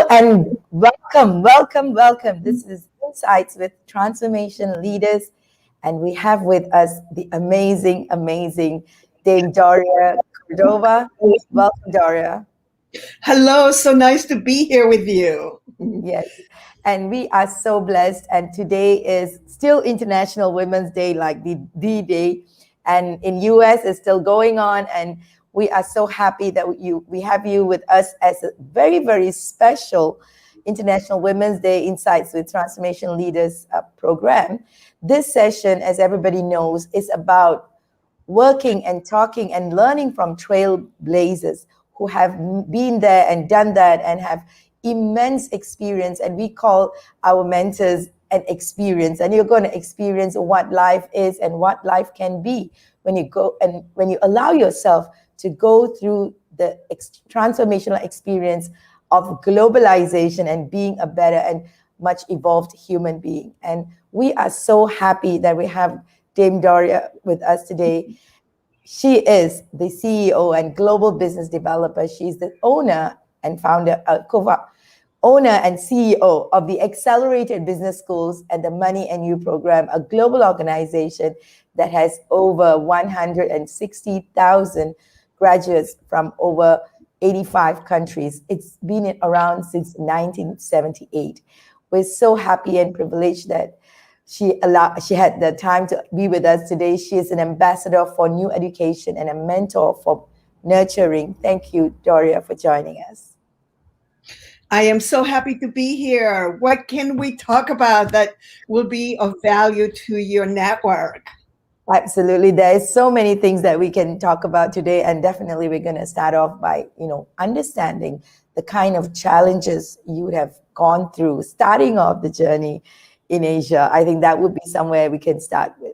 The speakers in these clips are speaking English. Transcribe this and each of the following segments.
and welcome, welcome, welcome. This is Insights with Transformation Leaders, and we have with us the amazing, amazing Dame Doria Cordova. Welcome, Doria. Hello, so nice to be here with you. Yes, and we are so blessed. And today is still International Women's Day, like the day, and in US it's still going on. And we are so happy that we have you with us as a very, very special International Women's Day Insights with Transformation Leaders program. This session, as everybody knows, is about working and talking and learning from trailblazers who have been there and done that and have immense experience. And we call our mentors an experience. And you're going to experience what life is and what life can be when you go and when you allow yourself to go through the transformational experience of globalization and being a better and much evolved human being. And we are so happy that we have Dame Doria with us today. She is the CEO and global business developer. She's the owner and founder, owner and CEO of the Accelerated Business Schools and the Money and You program, a global organization that has over 160,000 graduates from over 85 countries. It's been around since 1978. We're so happy and privileged that she had the time to be with us today. She is an ambassador for new education and a mentor for nurturing. Thank you, Doria, for joining us. I am so happy to be here. What can we talk about that will be of value to your network? Absolutely. There's so many things that we can talk about today. And definitely we're going to start off by, understanding the kind of challenges you have gone through, starting off the journey in Asia. I think that would be somewhere we can start with.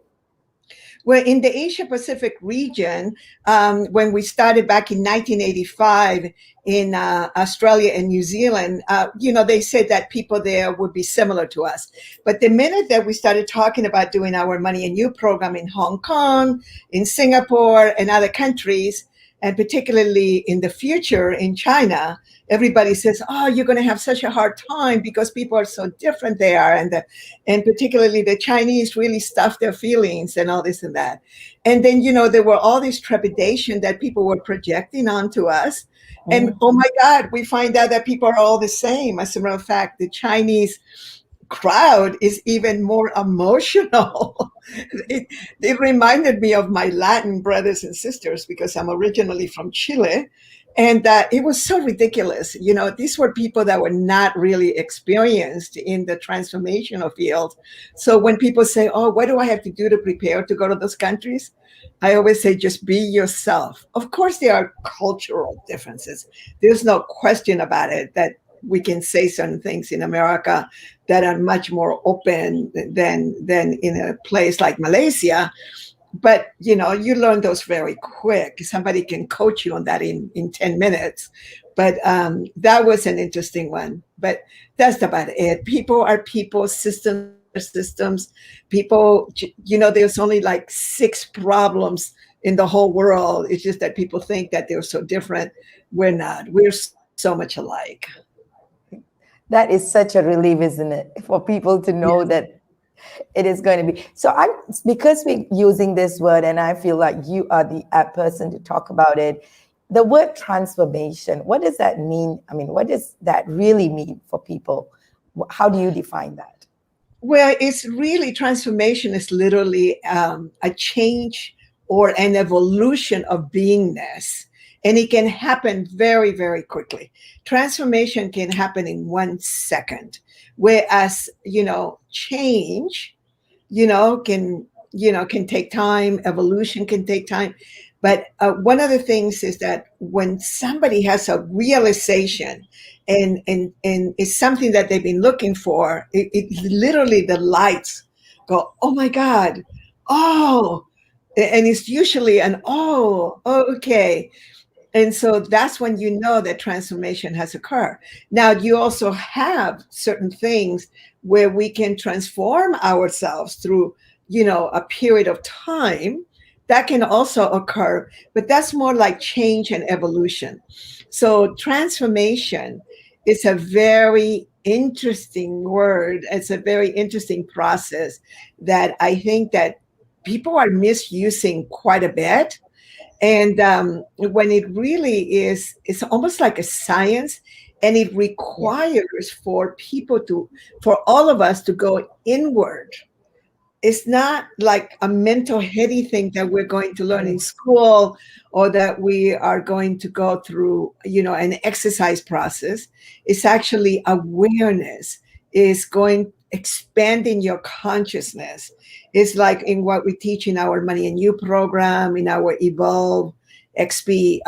Well, in the Asia Pacific region, when we started back in 1985 in Australia and New Zealand, they said that people there would be similar to us. But the minute that we started talking about doing our Money and You program in Hong Kong, in Singapore, and other countries, and particularly in the future in China, everybody says, oh, you're going to have such a hard time because people are so different there. And particularly the Chinese really stuff their feelings and all this and that. And then, there were all this trepidation that people were projecting onto us. And oh my God, we find out that people are all the same. As a matter of fact, the Chinese crowd is even more emotional. It reminded me of my Latin brothers and sisters because I'm originally from Chile. And it was so ridiculous. These were people that were not really experienced in the transformational field. So when people say, oh, what do I have to do to prepare to go to those countries? I always say, just be yourself. Of course, there are cultural differences. There's no question about it that we can say certain things in America that are much more open than in a place like Malaysia. But, you learn those very quick. Somebody can coach you on that in 10 minutes. But that was an interesting one. But that's about it. People are people, systems are systems. People, there's only like 6 problems in the whole world. It's just that people think that they're so different. We're not. We're so much alike. That is such a relief, isn't it? For people to know that it is going to be. So because we're using this word, and I feel like you are the apt person to talk about it. The word transformation, what does that mean? I mean, what does that really mean for people? How do you define that? Well, it's really, transformation is literally a change or an evolution of beingness. And it can happen very, very quickly. Transformation can happen in 1 second. Whereas, change, can take time. Evolution can take time. But one of the things is that when somebody has a realization and it's something that they've been looking for, it literally the lights go, oh my God, oh, and it's usually okay. And so that's when you know that transformation has occurred. Now, you also have certain things where we can transform ourselves through, a period of time. That can also occur, but that's more like change and evolution. So transformation It's a very interesting word. It's a very interesting process that I think that people are misusing quite a bit. And when it really is, it's almost like a science, and it Yeah. requires for people to, for all of us to go inward. It's not like a mental heady thing that we're going to learn in Mm. school, or that we are going to go through, an exercise process. It's actually awareness, is going expanding your consciousness. It's like in what we teach in our Money and You program, in our Evolve XP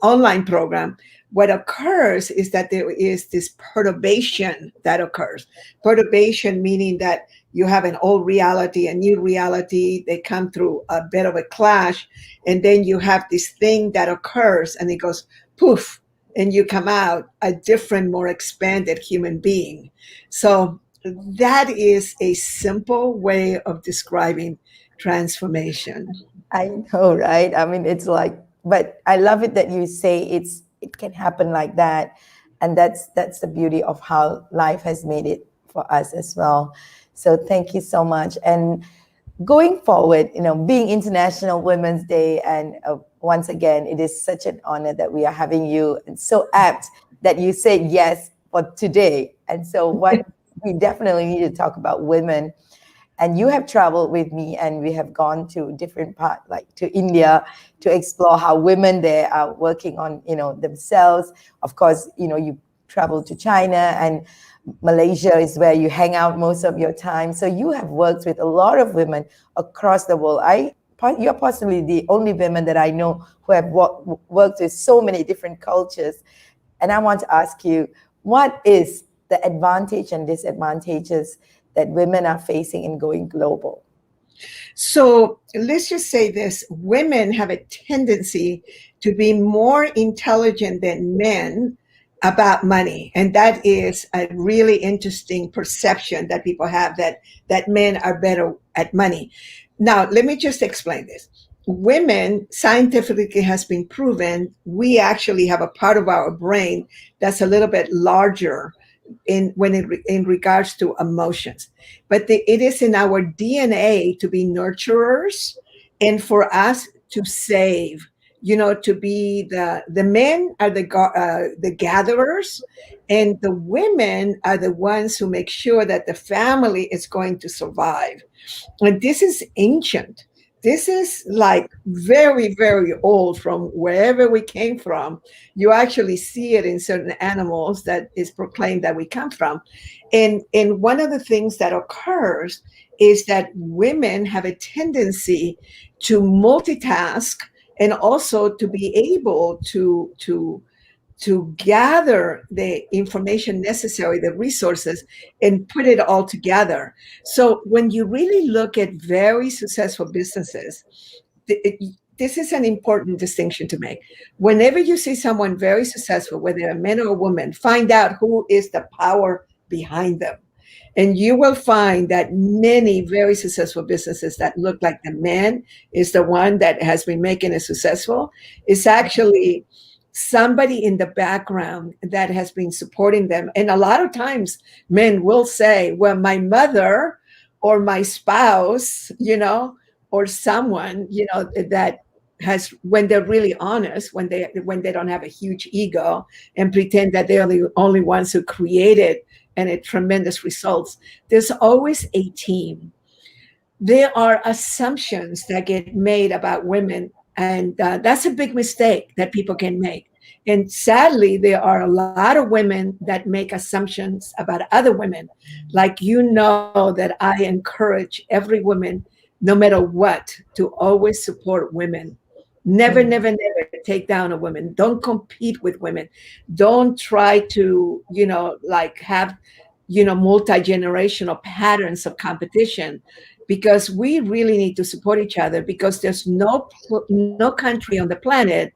online program. What occurs is that there is this perturbation that occurs. Perturbation meaning that you have an old reality, a new reality, they come through a bit of a clash, and then you have this thing that occurs and it goes poof, and you come out a different, more expanded human being. So that is a simple way of describing transformation. I know, right? I mean, it's like, but I love it that you say it can happen like that, and that's the beauty of how life has made it for us as well. So thank you so much. And going forward, being International Women's Day, and once again, it is such an honor that we are having you, and so apt that you said yes for today. And so, what we definitely need to talk about women, and you have traveled with me, and we have gone to different part, like to India, to explore how women there are working on themselves. Of course, you travel to China, and Malaysia is where you hang out most of your time. So you have worked with a lot of women across the world. You're possibly the only woman that I know who have worked with so many different cultures. And I want to ask you, what is the advantage and disadvantages that women are facing in going global? So let's just say this: women have a tendency to be more intelligent than men about money. And that is a really interesting perception that people have, that men are better at money. Now, let me just explain this. Women, scientifically has been proven, we actually have a part of our brain that's a little bit larger in regards to emotions, but it is in our DNA to be nurturers, and for us to save, to be the men are the gatherers, and the women are the ones who make sure that the family is going to survive. And this is ancient. This is like very, very old from wherever we came from. You actually see it in certain animals that is proclaimed that we come from. And one of the things that occurs is that women have a tendency to multitask, and also to be able to gather the information necessary, the resources, and put it all together. So when you really look at very successful businesses, this is an important distinction to make. Whenever you see someone very successful, whether a man or a woman, find out who is the power behind them. And you will find that many very successful businesses that look like the man is the one that has been making it successful, is actually somebody in the background that has been supporting them. And a lot of times men will say, well, my mother or my spouse, or someone, that has, when they're really honest, when they don't have a huge ego and pretend that they're the only ones who created and a tremendous results, there's always a team. There are assumptions that get made about women, and that's a big mistake that people can make. And sadly, there are a lot of women that make assumptions about other women. Like, that I encourage every woman, no matter what, to always support women. Never, Mm. never, never take down a woman. Don't compete with women. Don't try to, like have, multi-generational patterns of competition, because we really need to support each other, because there's no country on the planet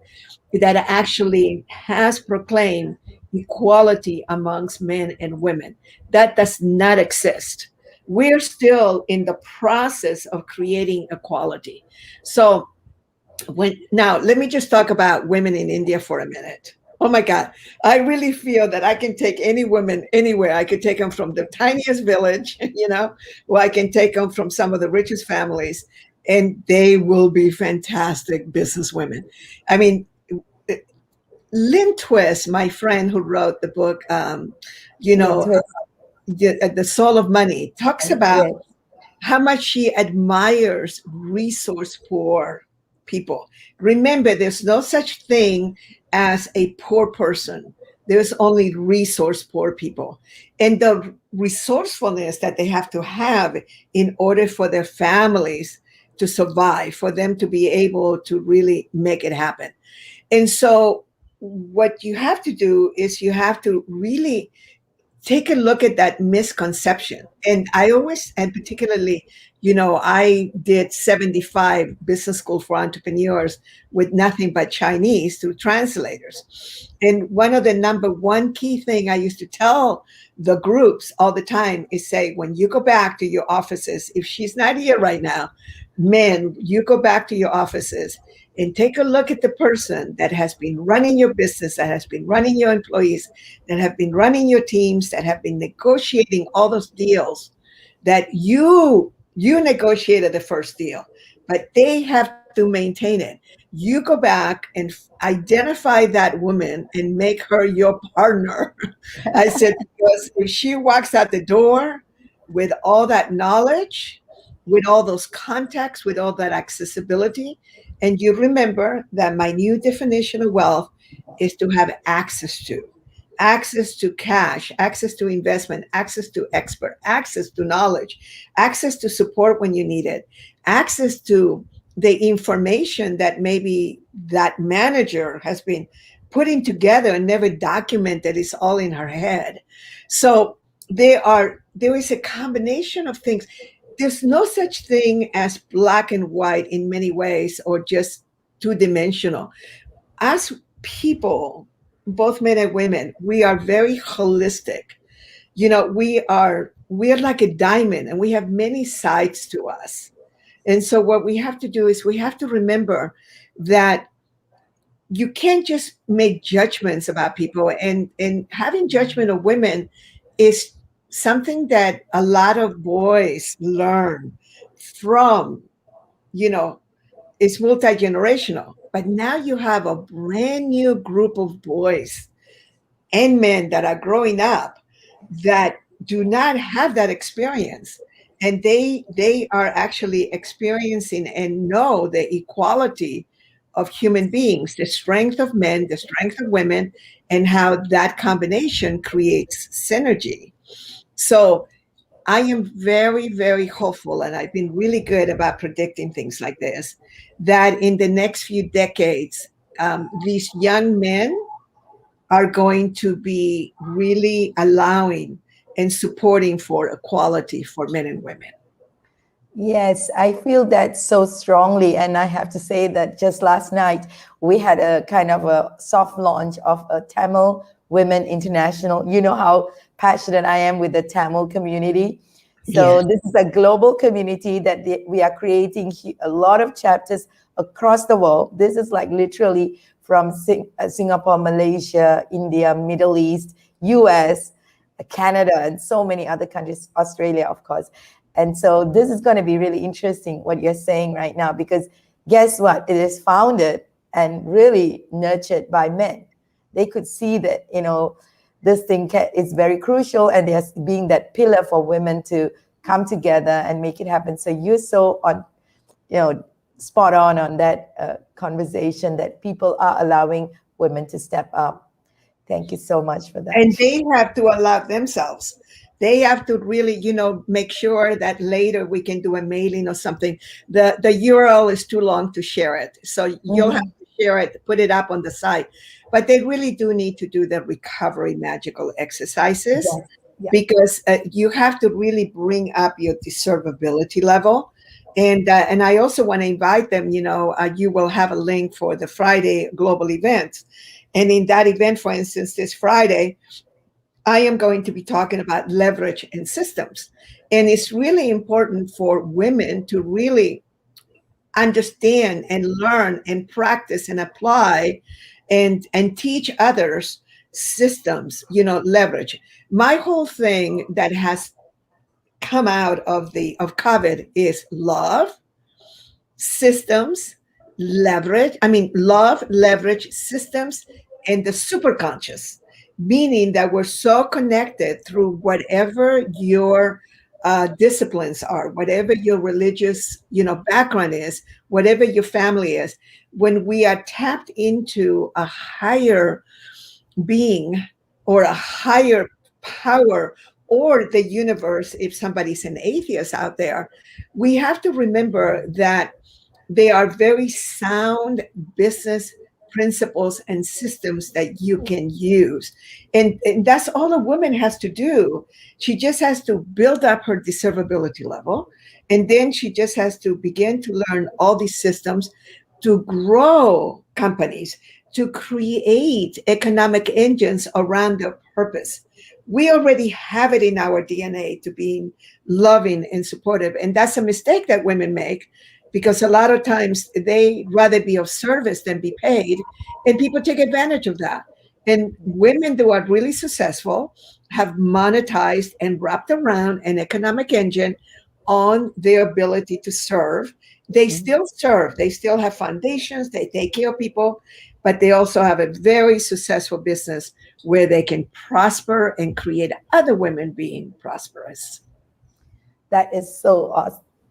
that actually has proclaimed equality amongst men and women. That does not exist. We're still in the process of creating equality. So now let me just talk about women in India for a minute. Oh my God. I really feel that I can take any woman anywhere. I could take them from the tiniest village, or I can take them from some of the richest families, and they will be fantastic businesswomen. I mean, Lynn Twist, my friend who wrote the book, you Yeah, know, twist. the Soul of Money, talks about Yes. how much she admires resource poor people. Remember, there's no such thing as a poor person. There's only resource poor people. And the resourcefulness that they have to have in order for their families to survive, for them to be able to really make it happen. And so, what you have to do is you have to really take a look at that misconception. And I always, and particularly, I did 75 business school for entrepreneurs with nothing but Chinese through translators. And one of the number one key thing I used to tell the groups all the time is say, when you go back to your offices, if she's not here right now, men, you go back to your offices and take a look at the person that has been running your business, that has been running your employees, that have been running your teams, that have been negotiating all those deals that you negotiated the first deal, but they have to maintain it. You go back and identify that woman and make her your partner. I said, because if she walks out the door with all that knowledge, with all those contacts, with all that accessibility, and you remember that my new definition of wealth is to have access to cash, access to investment, access to expert, access to knowledge, access to support when you need it, access to the information that maybe that manager has been putting together and never documented. It's all in her head. So there is a combination of things. There's no such thing as black and white in many ways, or just two-dimensional. As people, both men and women, we are very holistic. We are like a diamond, and we have many sides to us. And so what we have to do is we have to remember that you can't just make judgments about people, and having judgment of women is something that a lot of boys learn from, you know it's multi-generational. But now you have a brand new group of boys and men that are growing up that do not have that experience, and they are actually experiencing and know the equality of human beings, the strength of men, the strength of women, and how that combination creates synergy. So I am very, very hopeful, and I've been really good about predicting things like this, that in the next few decades, these young men are going to be really allowing and supporting for equality for men and women. Yes, I feel that so strongly. And I have to say that just last night, we had a kind of a soft launch of a Tamil Women International. You know how passionate I am with the Tamil community. So Yes. this is a global community that we are creating a lot of chapters across the world. This is like literally from Singapore, Malaysia, India, Middle East, US, Canada, and so many other countries, Australia, of course. And so this is going to be really interesting what you're saying right now, because guess what? It is founded and really nurtured by men. They could see that, this thing is very crucial, and there's being that pillar for women to come together and make it happen. So you're so on, spot on that conversation, that people are allowing women to step up. Thank you so much for that. And they have to allow themselves. They have to really, make sure that later we can do a mailing or something. The URL is too long to share it. So you'll have to share it, put it up on the site. But they really do need to do the recovery magical exercises, Yes. Yeah. because you have to really bring up your deservability level. And I also want to invite them, you will have a link for the Friday global event. And in that event, for instance, this Friday, I am going to be talking about leverage and systems. And it's really important for women to really understand and learn and practice and apply and teach others systems, leverage. My whole thing that has come out of COVID is love, systems, love, leverage, systems, and the superconscious, meaning that we're so connected through whatever your disciplines are, whatever your religious, background is, whatever your family is. When we are tapped into a higher being or a higher power or the universe, if somebody's an atheist out there, we have to remember that they are very sound business principles and systems that you can use. And that's all a woman has to do. She just has to build up her deservability level. And then she just has to begin to learn all these systems to grow companies, to create economic engines around their purpose. We already have it in our DNA to be loving and supportive. And that's a mistake that women make, because a lot of times they rather be of service than be paid, and people take advantage of that. And women who are really successful have monetized and wrapped around an economic engine on their ability to serve. They still serve, they still have foundations, they take care of people, but they also have a very successful business where they can prosper and create other women being prosperous. That is so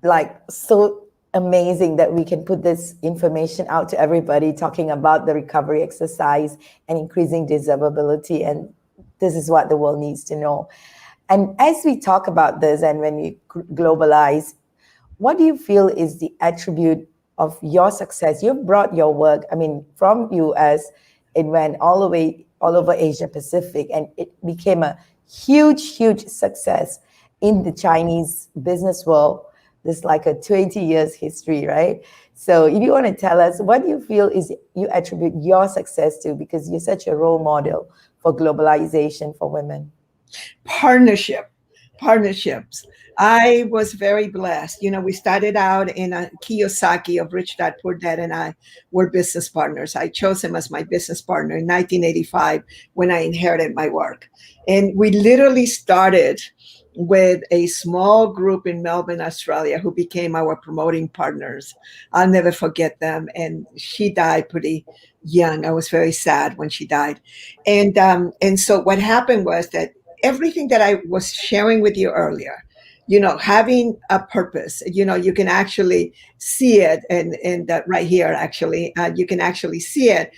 like so amazing that we can put this information out to everybody, talking about the recovery exercise and increasing deservability. And this is what the world needs to know. And as we talk about this, and when we globalize, what do you feel is the attribute of your success? You've brought your work, I mean, from US, it went all the way all over Asia Pacific, and it became a huge, huge success in the Chinese business world. There's like a 20 years history, right? So if you want to tell us, what do you feel is you attribute your success to, because you're such a role model for globalization for women? Partnerships. I was very blessed. We started out in a Kiyosaki of Rich Dad Poor Dad and I were business partners. I chose him as my business partner in 1985 when I inherited my work. And we literally started with a small group in Melbourne, Australia, who became our promoting partners. I'll never forget them. And she died pretty young. I was very sad when she died. And so what happened was that everything that I was sharing with you earlier, having a purpose, you can actually see it. And that right here, actually, you can actually see it,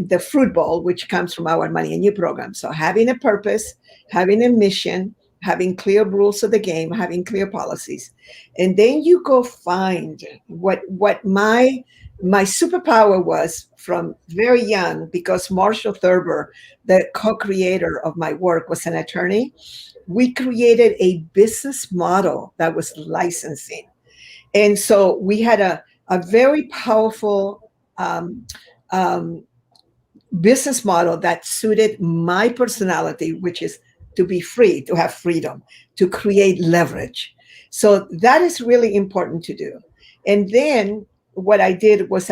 the fruit bowl, which comes from our Money and You program. So having a purpose, having a mission, having clear rules of the game, having clear policies. And then you go find what my superpower was from very young, because Marshall Thurber, the co-creator of my work, was an attorney. We created a business model that was licensing. And so we had a very powerful business model that suited my personality, which is to be free, to have freedom, to create leverage. So that is really important to do. And then what I did was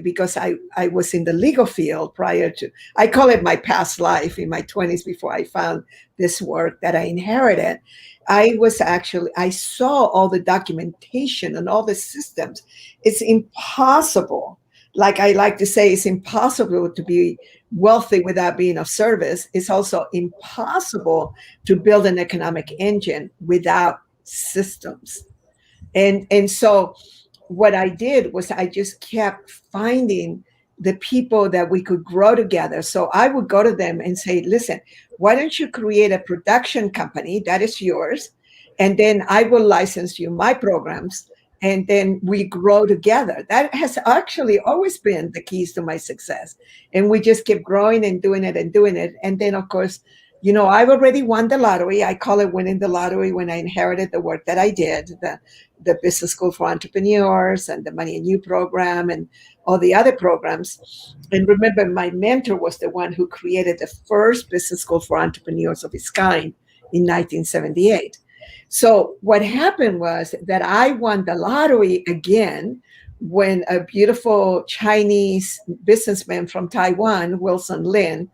because I was in the legal field prior to, I call it my past life in my 20s before I found this work that I inherited. I saw all the documentation and all the systems. It's impossible. Like I like to say, it's impossible to be wealthy without being of service. It's also impossible to build an economic engine without systems. And so what I did was I just kept finding the people that we could grow together. So I would go to them and say, listen, why don't you create a production company that is yours? And then I will license you my programs. And then we grow together. That has actually always been the keys to my success. And we just keep growing and doing it and doing it. And then, of course, I've already won the lottery. I call it winning the lottery when I inherited the work that I did, the Business School for Entrepreneurs and the Money and You program and all the other programs. And remember, my mentor was the one who created the first Business School for Entrepreneurs of its kind in 1978. So what happened was that I won the lottery again when a beautiful Chinese businessman from Taiwan, Wilson Lin,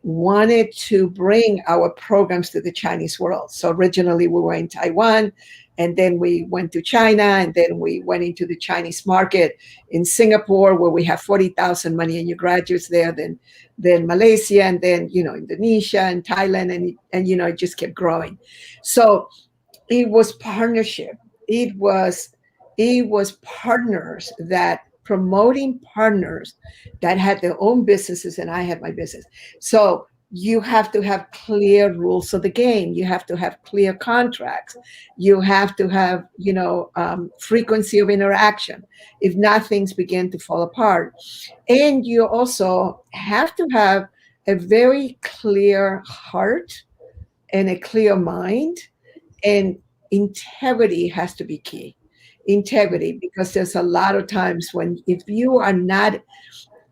wanted to bring our programs to the Chinese world. So originally we were in Taiwan, and then we went to China, and then we went into the Chinese market in Singapore, where we have 40,000 money and you graduates there, then Malaysia, and then, Indonesia and Thailand, and it just kept growing. So it was partnership. It was partners, that promoting partners that had their own businesses, and I had my business. So you have to have clear rules of the game. You have to have clear contracts. You have to have, frequency of interaction. If not, things begin to fall apart. And you also have to have a very clear heart and a clear mind, and integrity has to be key. Integrity, because there's a lot of times when, if you are not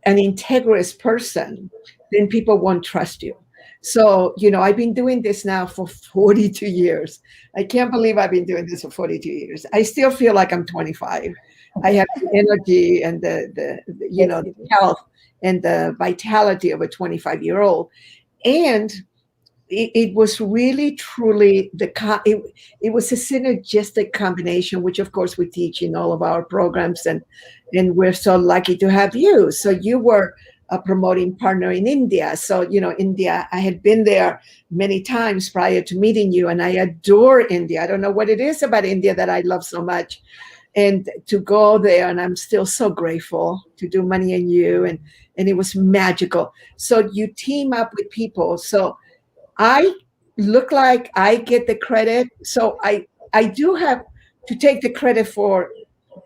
an integrous person, then people won't trust you. So, I've been doing this now for 42 years. I can't believe I've been doing this for 42 years. I still feel like I'm 25. I have the energy and Yes, the you do. health and the vitality of a 25-year-old. And it was really truly it was a synergistic combination, which of course we teach in all of our programs, and we're so lucky to have you. So you were a promoting partner in India. So India, I had been there many times prior to meeting you, and I adore India. I don't know what it is about India that I love so much, and to go there, and I'm still so grateful to do Money and You, and it was magical. So you team up with people. So I look like I get the credit. So I do have to take the credit for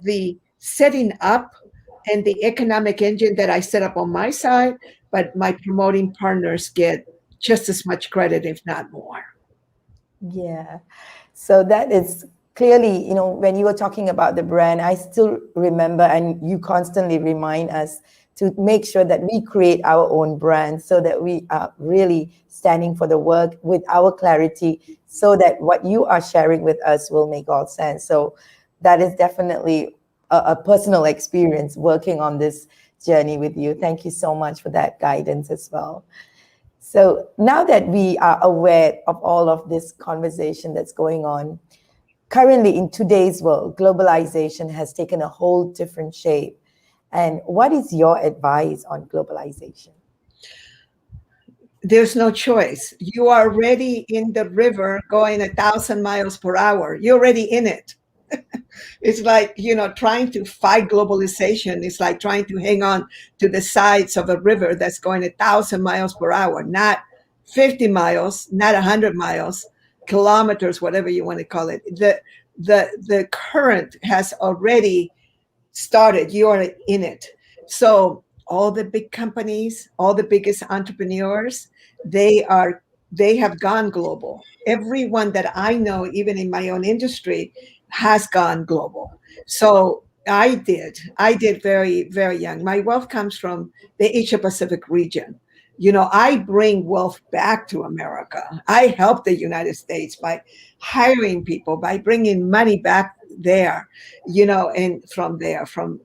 the setting up and the economic engine that I set up on my side, but my promoting partners get just as much credit, if not more. Yeah. So that is clearly, when you were talking about the brand, I still remember, and you constantly remind us to make sure that we create our own brand so that we are really standing for the work with our clarity, so that what you are sharing with us will make all sense. So that is definitely a personal experience working on this journey with you. Thank you so much for that guidance as well. So now that we are aware of all of this conversation that's going on, currently in today's world, globalization has taken a whole different shape. And what is your advice on globalization? There's no choice. You are already in the river going 1,000 miles per hour. You're already in it. It's like, trying to fight globalization. It's like trying to hang on to the sides of a river that's going 1,000 miles per hour, not 50 miles, not 100 miles, kilometers, whatever you want to call it. The current has already started. You are in it. So all the big companies, all the biggest entrepreneurs, they have gone global. Everyone that I know, even in my own industry, has gone global. So I did very, very young. My wealth comes from the Asia Pacific region. I bring wealth back to America. I help the United States by hiring people, by bringing money back there, and from there, from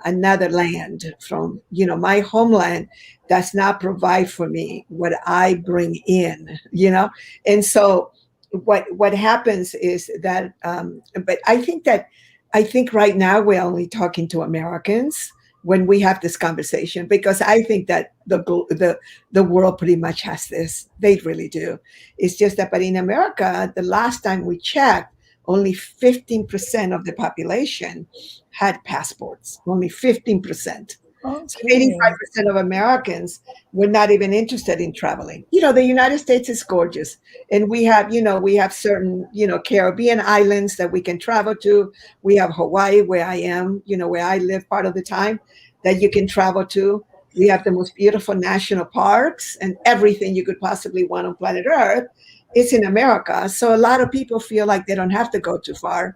another land, from, my homeland does not provide for me what I bring in, and so what happens is that, but I think right now we're only talking to Americans when we have this conversation, because I think that the world pretty much has this. They really do. It's just that, but in America, the last time we checked, only 15% of the population had passports. Only 15%. So Okay. 85% of Americans were not even interested in traveling. The United States is gorgeous. And we have certain, Caribbean islands that we can travel to. We have Hawaii, where I am, where I live part of the time, that you can travel to. We have the most beautiful national parks, and everything you could possibly want on planet Earth is in America. So a lot of people feel like they don't have to go too far.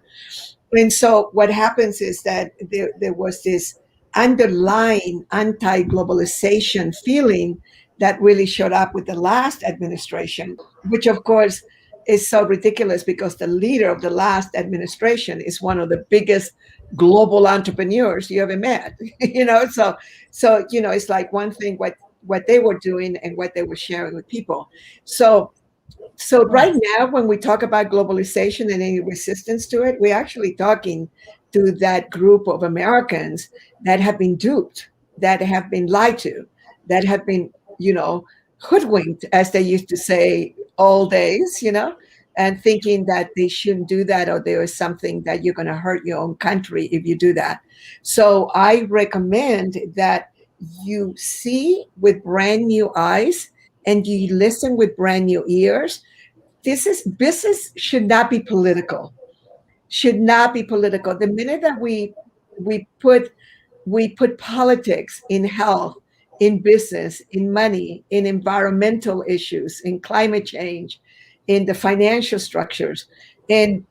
And so what happens is that there was this underlying anti-globalization feeling that really showed up with the last administration, which of course is so ridiculous because the leader of the last administration is one of the biggest global entrepreneurs you ever met. It's like one thing what they were doing and what they were sharing with people. So so right now, when we talk about globalization and any resistance to it, we're actually talking to that group of Americans that have been duped, that have been lied to, that have been, hoodwinked, as they used to say, all days, and thinking that they shouldn't do that, or there is something that you're going to hurt your own country if you do that. So I recommend that you see with brand new eyes and you listen with brand new ears. This is business should not be political. Should not be political. The minute that we put we put politics in health, in business, in money, in environmental issues, in climate change, in the financial structures, and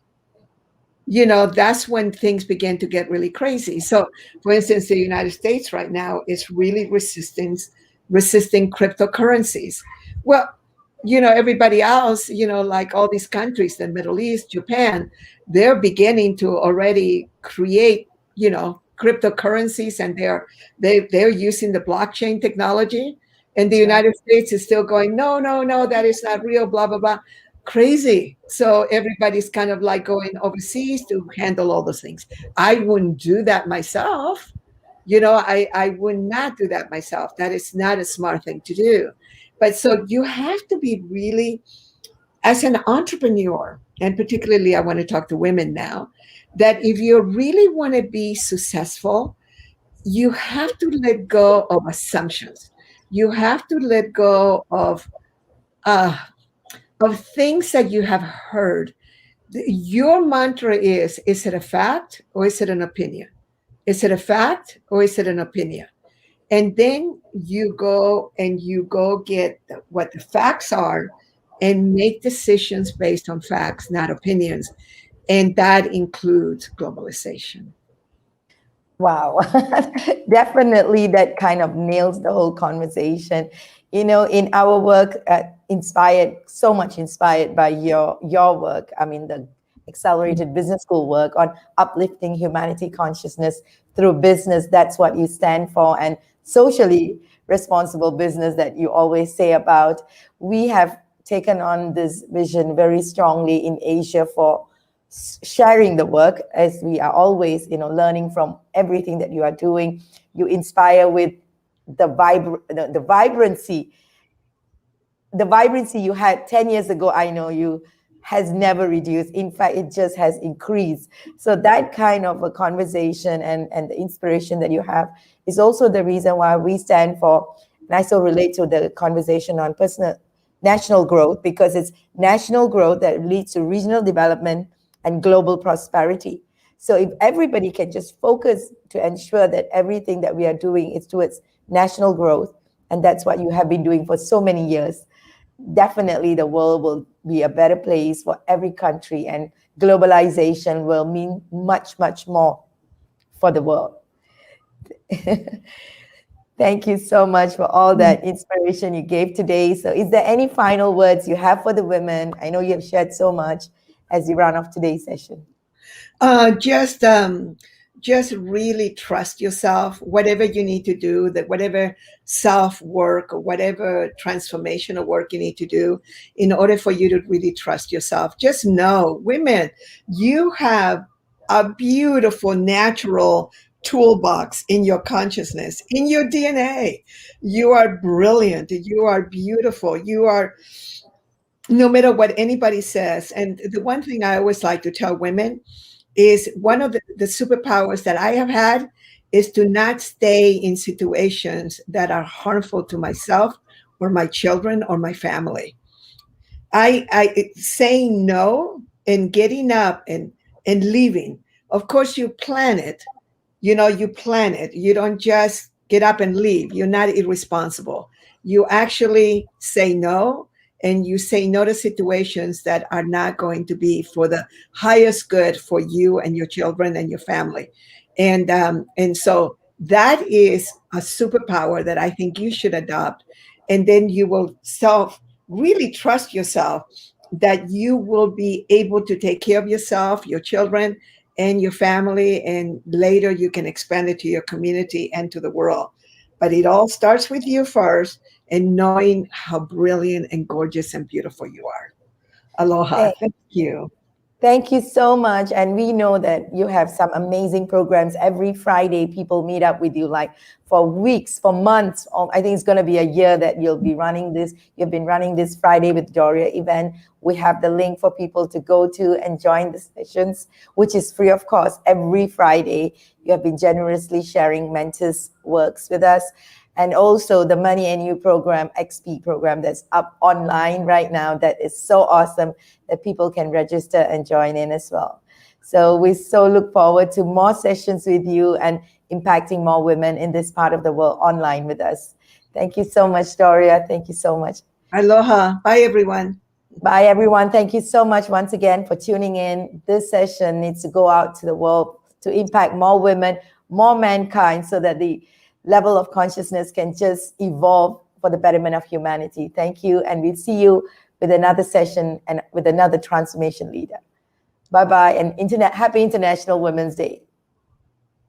that's when things begin to get really crazy. So, for instance, the United States right now is really resisting cryptocurrencies. Well, everybody else, like all these countries, the Middle East, Japan, they're beginning to already create, cryptocurrencies, and they're using the blockchain technology. And the That's right. United States is still going, no, no, no, that is not real, blah, blah, blah. Crazy. So everybody's kind of like going overseas to handle all those things. I wouldn't do that myself. I would not do that myself. That is not a smart thing to do. But so you have to be really, as an entrepreneur, and particularly I want to talk to women now, that if you really want to be successful, you have to let go of assumptions. You have to let go uh, of things that you have heard. Your mantra is it a fact or is it an opinion? Is it a fact or is it an opinion? And then you go get what the facts are and make decisions based on facts, not opinions. And that includes globalization. Wow. Definitely that kind of nails the whole conversation. In our work, so much inspired by your work. I mean, the Accelerated Business School work on uplifting humanity consciousness through business. That's what you stand for, and socially responsible business that you always say about. We have taken on this vision very strongly in Asia for sharing the work, as we are always learning from everything that you are doing. You inspire with the vibrancy. The vibrancy you had 10 years ago, I know you, has never reduced. In fact, it just has increased. So that kind of a conversation and the inspiration that you have is also the reason why we stand for, and I so relate to the conversation on personal national growth, because it's national growth that leads to regional development and global prosperity. So if everybody can just focus to ensure that everything that we are doing is towards national growth, and that's what you have been doing for so many years, definitely the world will be a better place for every country, and globalization will mean much, much more for the world. Thank you so much for all that inspiration you gave today. So, is there any final words you have for the women? I know you have shared so much as you run off today's session. Just really trust yourself. Whatever you need to do, that whatever self work or whatever transformational work you need to do, in order for you to really trust yourself, just know, women, you have a beautiful natural toolbox in your consciousness, in your DNA. You are brilliant. You are beautiful. You are, no matter what anybody says. And the one thing I always like to tell women is, one of the superpowers that I have had is to not stay in situations that are harmful to myself or my children or my family. I saying no and getting up and leaving. Of course, you plan it. You plan it. You don't just get up and leave. You're not irresponsible. You actually say no, and you say no to situations that are not going to be for the highest good for you and your children and your family. And so that is a superpower that I think you should adopt. And then you will self really trust yourself, that you will be able to take care of yourself, your children, and your family, and later you can expand it to your community and to the world. But it all starts with you first, and knowing how brilliant and gorgeous and beautiful you are. Aloha. Thank Thank you. Thank you so much. And we know that you have some amazing programs. Every Friday, people meet up with you like for weeks, for months. I think it's going to be a year that you'll be running this. You've been running this Friday with Doria event. We have the link for people to go to and join the sessions, which is free of cost. Every Friday, you have been generously sharing mentors' works with us. And also the Money and You program, XP program, that's up online right now. That is so awesome that people can register and join in as well. So we so look forward to more sessions with you and impacting more women in this part of the world online with us. Thank you so much, Doria. Thank you so much. Aloha. Bye, everyone. Bye, everyone. Thank you so much once again for tuning in. This session needs to go out to the world to impact more women, more mankind, so that the level of consciousness can just evolve for the betterment of humanity. Thank you. And we'll see you with another session and with another transformation leader. Bye-bye, and happy International Women's Day.